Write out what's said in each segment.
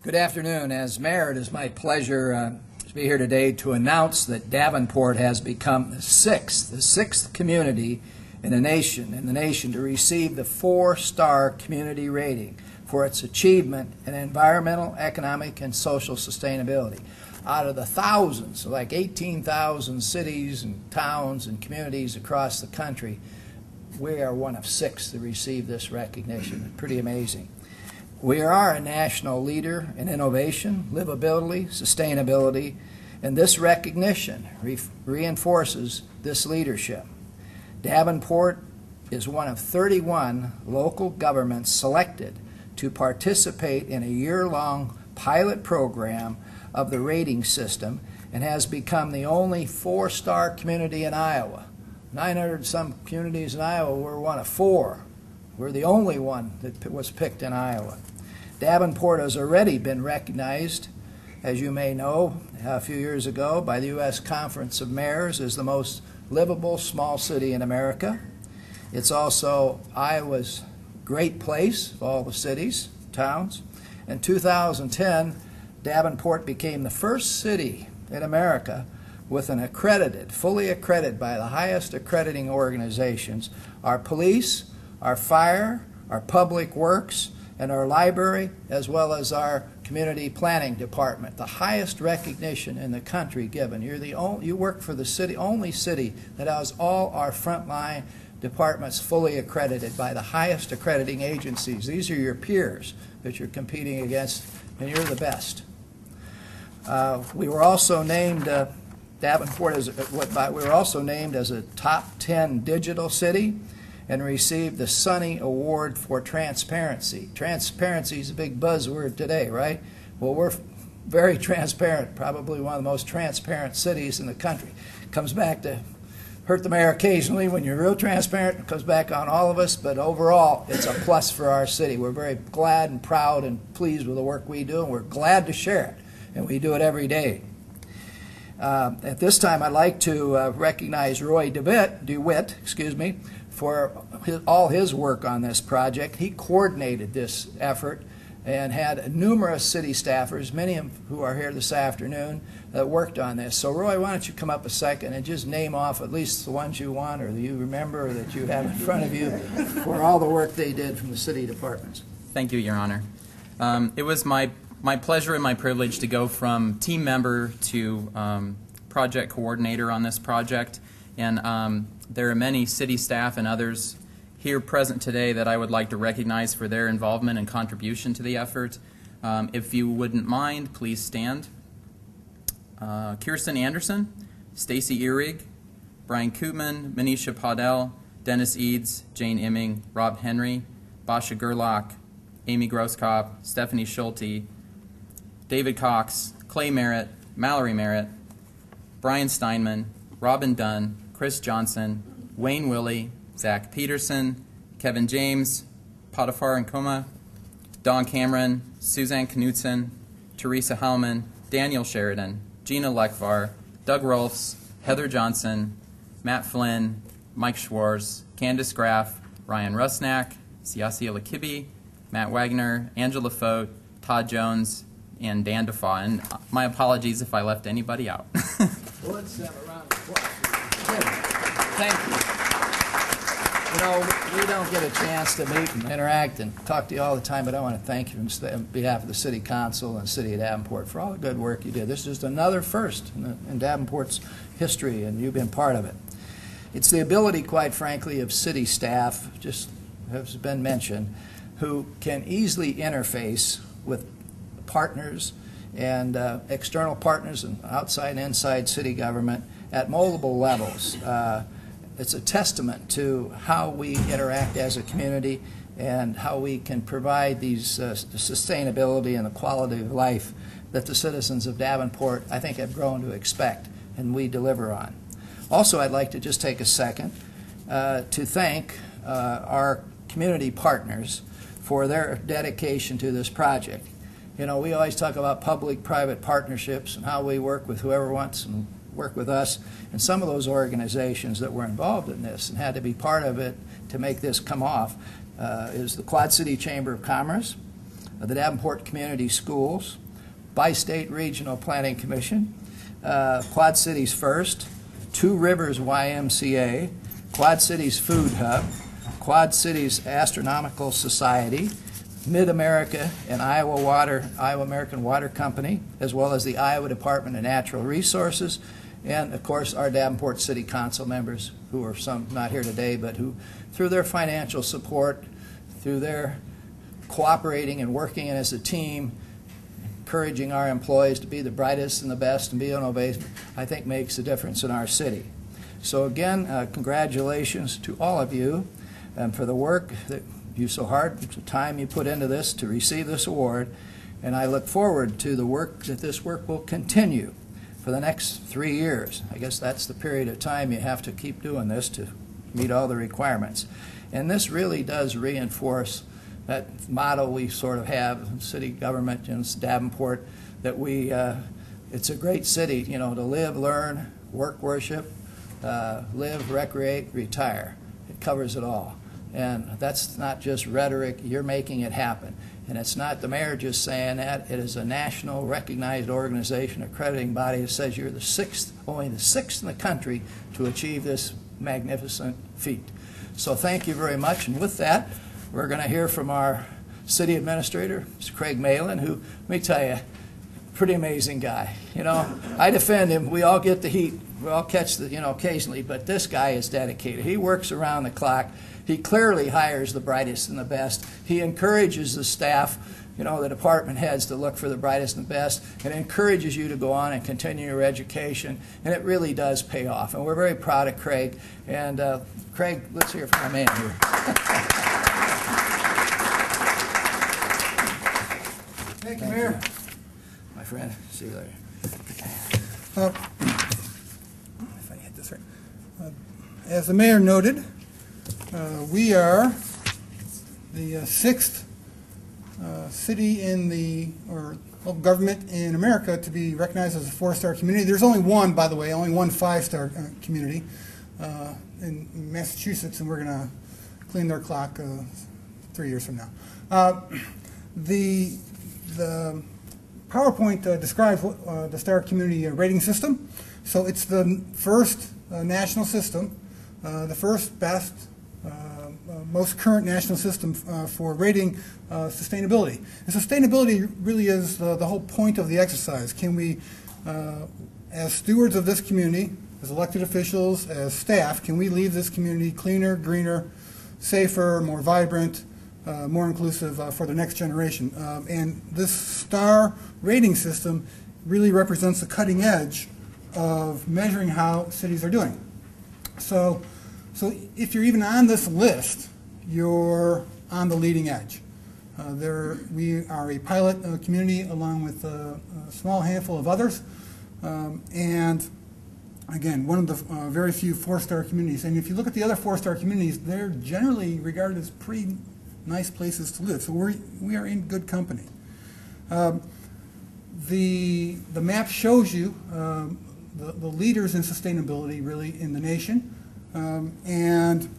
Good afternoon. As mayor, it is my pleasure to be here today to announce that Davenport has become the sixth community in the nation to receive the 4-star community rating for its achievement in environmental, economic, and social sustainability. Out of the thousands, like 18,000 cities and towns and communities across the country, we are one of 6 to receive this recognition. Pretty amazing. We are a national leader in innovation, livability, sustainability, and this recognition reinforces this leadership. Davenport is one of 31 local governments selected to participate in a year-long pilot program of the rating system and has become the only 4-star community in Iowa. 900 some communities in Iowa, we're one of 4. We're the only one that was picked in Iowa. Davenport has already been recognized, as you may know, a few years ago by the U.S. Conference of Mayors as the most livable small city in America. It's also Iowa's great place of all the cities, towns. In 2010, Davenport became the first city in America with an accredited, fully accredited by the highest accrediting organizations, our police, our fire, our public works, and our library, as well as our community planning department. The highest recognition in the country given. You work for the only city that has all our frontline departments fully accredited by the highest accrediting agencies. These are your peers that you're competing against, and you're the best. We were also named Davenport we were also named as a top 10 digital city and received the Sunny Award for Transparency. Transparency is a big buzzword today, right? Well, we're very transparent, probably one of the most transparent cities in the country. It comes back to hurt the mayor occasionally when you're real transparent. It comes back on all of us, but overall, it's a plus for our city. We're very glad and proud and pleased with the work we do, and we're glad to share it, and we do it every day. At this time, I'd like to recognize Roy DeWitt, for all his work on this project. He coordinated this effort and had numerous city staffers, many of who are here this afternoon, that worked on this. So Roy, why don't you come up a second and just name off at least the ones you want or that you remember or that you have in front of you for all the work they did from the city departments. Thank you, Your Honor. It was my pleasure and my privilege to go from team member to project coordinator on this project. And there are many city staff and others here present today that I would like to recognize for their involvement and contribution to the effort. If you wouldn't mind, please stand. Kirsten Anderson, Stacy Ehrig, Brian Koopman, Manisha Paudel, Dennis Eads, Jane Imming, Rob Henry, Basha Gerlach, Amy Grosskopf, Stephanie Schulte, David Cox, Clay Merritt, Mallory Merritt, Brian Steinman, Robin Dunn, Chris Johnson, Wayne Willie, Zach Peterson, Kevin James, Potiphar Nkoma, Don Cameron, Suzanne Knutson, Teresa Hellman, Daniel Sheridan, Gina Lekvar, Doug Rolfs, Heather Johnson, Matt Flynn, Mike Schwartz, Candace Graff, Ryan Rusnak, Siasia Lakibi, Matt Wagner, Angela Fote, Todd Jones, and Dan DeFaw. And my apologies if I left anybody out. Well, let's have a round of applause. Thank you. You know, we don't get a chance to meet and interact and talk to you all the time, but I want to thank you on behalf of the City Council and the City of Davenport for all the good work you did. This is just another first in Davenport's history, and you've been part of it. It's the ability, quite frankly, of city staff, just has been mentioned, who can easily interface with partners and external partners and outside and inside city government at multiple levels. It's a testament to how we interact as a community and how we can provide these the sustainability and the quality of life that the citizens of Davenport, I think, have grown to expect and we deliver on. Also, I'd like to just take a second to thank our community partners for their dedication to this project. You know, we always talk about public-private partnerships and how we work with whoever wants and work with us. And some of those organizations that were involved in this and had to be part of it to make this come off is the Quad City Chamber of Commerce, the Davenport Community Schools, Bi-State Regional Planning Commission, Quad Cities First, Two Rivers YMCA, Quad Cities Food Hub, Quad Cities Astronomical Society, Mid-America and Iowa American Water Company, as well as the Iowa Department of Natural Resources, and of course our Davenport City Council members, who are some not here today, but who through their financial support, through their cooperating and working as a team, encouraging our employees to be the brightest and the best and be innovative, I think makes a difference in our city. So again, congratulations to all of you for the work that you so hard, the time you put into this to receive this award, and I look forward to the work that this work will continue for the next 3 years. I guess that's the period of time you have to keep doing this to meet all the requirements. And this really does reinforce that motto we sort of have in city government in Davenport, that it's a great city, you know, to live, learn, work, worship, live, recreate, retire. It covers it all. And that's not just rhetoric, you're making it happen. And it's not the mayor just saying that, it is a national recognized organization, accrediting body that says you're the sixth, only the sixth in the country to achieve this magnificent feat. So thank you very much, and with that, we're going to hear from our city administrator, Mr. Craig Malin, who, let me tell you, pretty amazing guy. You know, I defend him. We all get the heat. We all catch the, you know, occasionally, but this guy is dedicated. He works around the clock. He clearly hires the brightest and the best. He encourages the staff, you know, the department heads to look for the brightest and the best, and encourages you to go on and continue your education, and it really does pay off. And we're very proud of Craig. And Craig, let's hear from our man here. Thank you, Mayor. My friend, see you later. If I hit this right. As the mayor noted, we are the sixth city in the, or local government in America to be recognized as a 4-star community. There's only one, by the way, only one 5-star community in Massachusetts, and we're going to clean their clock 3 years from now. The PowerPoint describes the star community rating system. So it's the first national system, the first best, most current national system for rating sustainability. And sustainability really is the whole point of the exercise. Can we, as stewards of this community, as elected officials, as staff, can we leave this community cleaner, greener, safer, more vibrant, more inclusive for the next generation? And this star rating system really represents the cutting edge of measuring how cities are doing. So if you're even on this list, you're on the leading edge. We are a pilot community along with a small handful of others. And again, one of the very few 4-star communities. And if you look at the other 4-star communities, they're generally regarded as pretty nice places to live. So we are in good company. The map shows you the leaders in sustainability really in the nation. And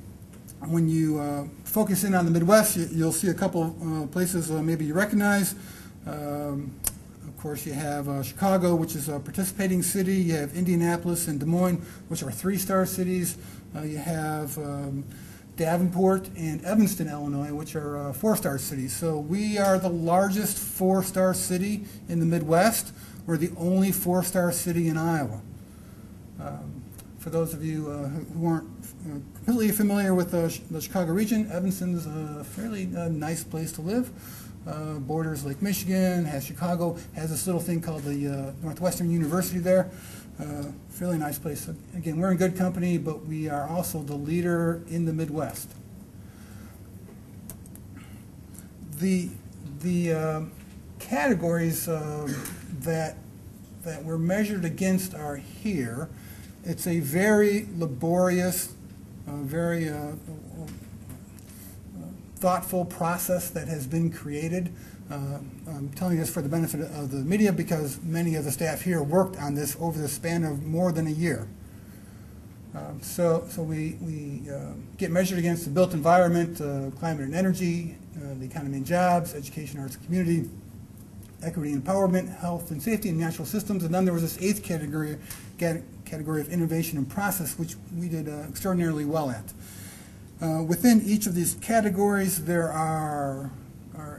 when you focus in on the Midwest, you'll see a couple places maybe you recognize. Of course, you have Chicago, which is a participating city. You have Indianapolis and Des Moines, which are 3-star cities. You have Davenport and Evanston, Illinois, which are 4-star cities. So we are the largest 4-star city in the Midwest. We're the only 4-star city in Iowa. For those of you who aren't completely familiar with the Chicago region, Evanston is a fairly nice place to live. Borders Lake Michigan, has Chicago, has this little thing called the Northwestern University there. Fairly nice place. So, again, we're in good company, but we are also the leader in the Midwest. The categories that we're measured against are here. It's a very laborious, very thoughtful process that has been created. I'm telling you this for the benefit of the media because many of the staff here worked on this over the span of more than a year. So we get measured against the built environment, climate and energy, the economy and jobs, education, arts and community, equity and empowerment, health and safety, and natural systems. And then there was this eighth category of innovation and process, which we did extraordinarily well at. Within each of these categories, there are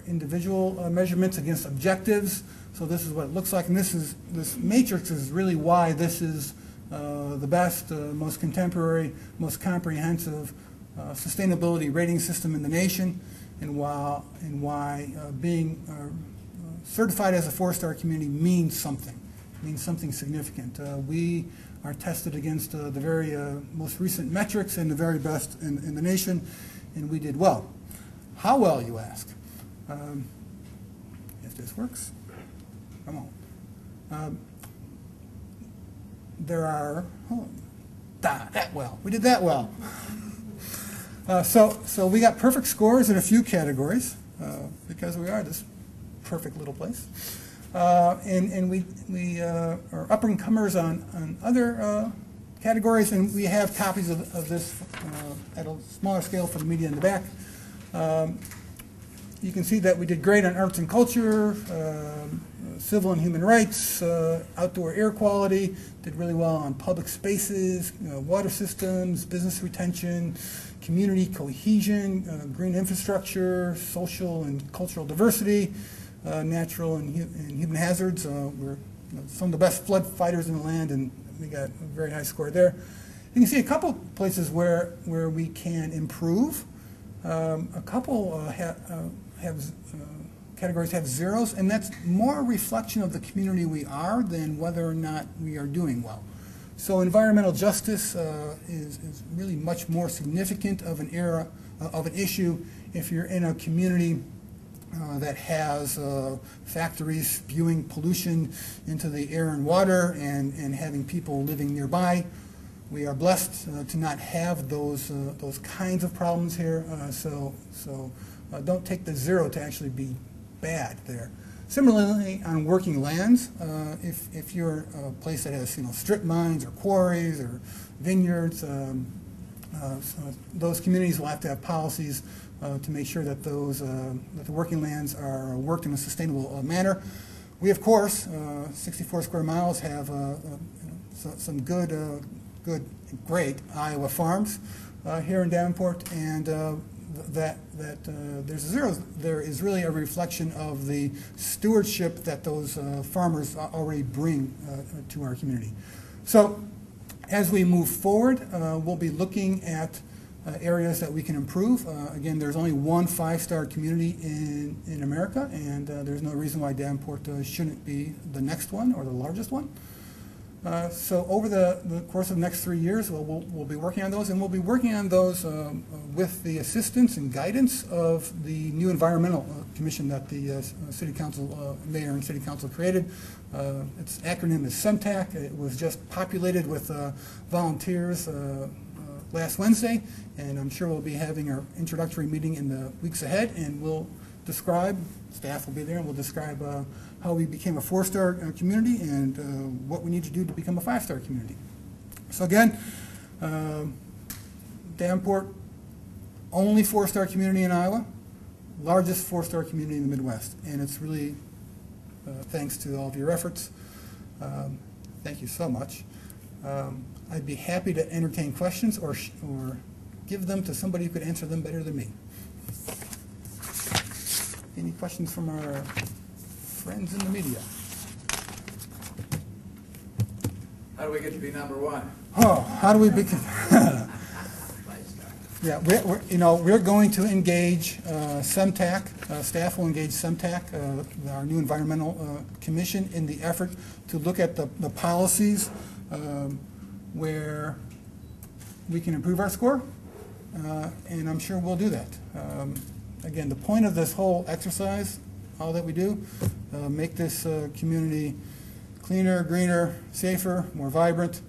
individual measurements against objectives. So this is what it looks like, and this matrix is really why this is the best, most contemporary, most comprehensive sustainability rating system in the nation, and why being certified as a four-star community means something significant. We are tested against the very most recent metrics and the very best in the nation, and we did well. How well, you ask? If this works, come on. There are, that well. We did that well. So we got perfect scores in a few categories because we are this perfect little place. And we are up-and-comers on other categories, and we have copies of this at a smaller scale for the media in the back. You can see that we did great on arts and culture, civil and human rights, outdoor air quality, did really well on public spaces, water systems, business retention, community cohesion, green infrastructure, social and cultural diversity, natural and human hazards. We're some of the best flood fighters in the land, and we got a very high score there. You can see a couple places where we can improve. A couple categories have zeros, and that's more a reflection of the community we are than whether or not we are doing well. So environmental justice is really much more significant of an issue if you're in a community that has factories spewing pollution into the air and water and having people living nearby. We are blessed to not have those kinds of problems here, so don't take the zero to actually be bad there. Similarly, on working lands, if you're a place that has strip mines or quarries or vineyards, those communities will have to have policies to make sure that that the working lands are worked in a sustainable manner. We, of course, 64 square miles, have some great Iowa farms here in Davenport, and there's a zero there is really a reflection of the stewardship that those farmers already bring to our community. So as we move forward, we'll be looking at areas that we can improve. Again, there's only one five-star community in America, and there's no reason why Davenport shouldn't be the next one or the largest one. So over the course of the next 3 years, we'll be working on those, and we'll be working on those with the assistance and guidance of the new environmental commission that the City Council, Mayor and City Council created. Its acronym is CEMTAC. It was just populated with volunteers last Wednesday, and I'm sure we'll be having our introductory meeting in the weeks ahead, and we'll describe, staff will be there, and we'll describe how we became a four-star community and what we need to do to become a five-star community. So again, Davenport, only four-star community in Iowa, largest four-star community in the Midwest, and it's really thanks to all of your efforts. Thank you so much. I'd be happy to entertain questions or give them to somebody who could answer them better than me. Any questions from our friends in the media? How do we get to be number one? Oh, how do we become? Yeah, we're going to engage CEMTAC. Staff will engage CEMTAC, our new environmental commission, in the effort to look at the policies where we can improve our score, and I'm sure we'll do that. Again, the point of this whole exercise, all that we do, make this community cleaner, greener, safer, more vibrant,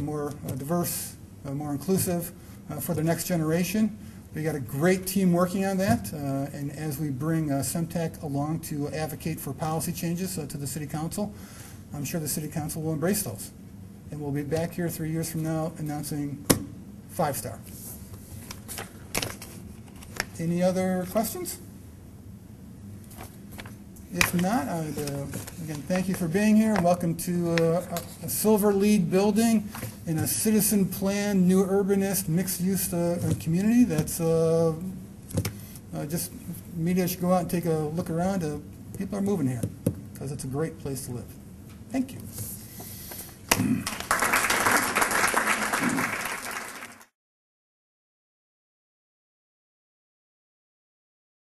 more diverse, more inclusive for the next generation. We got a great team working on that, and as we bring CEMTAC along to advocate for policy changes to the City Council, I'm sure the City Council will embrace those. and we'll be back here 3 years from now announcing 5-star. Any other questions? If not, again, thank you for being here. Welcome to a Silver LEED building in a citizen plan, new urbanist, mixed-use community. That's just, media should go out and take a look around. People are moving here because it's a great place to live. Thank you.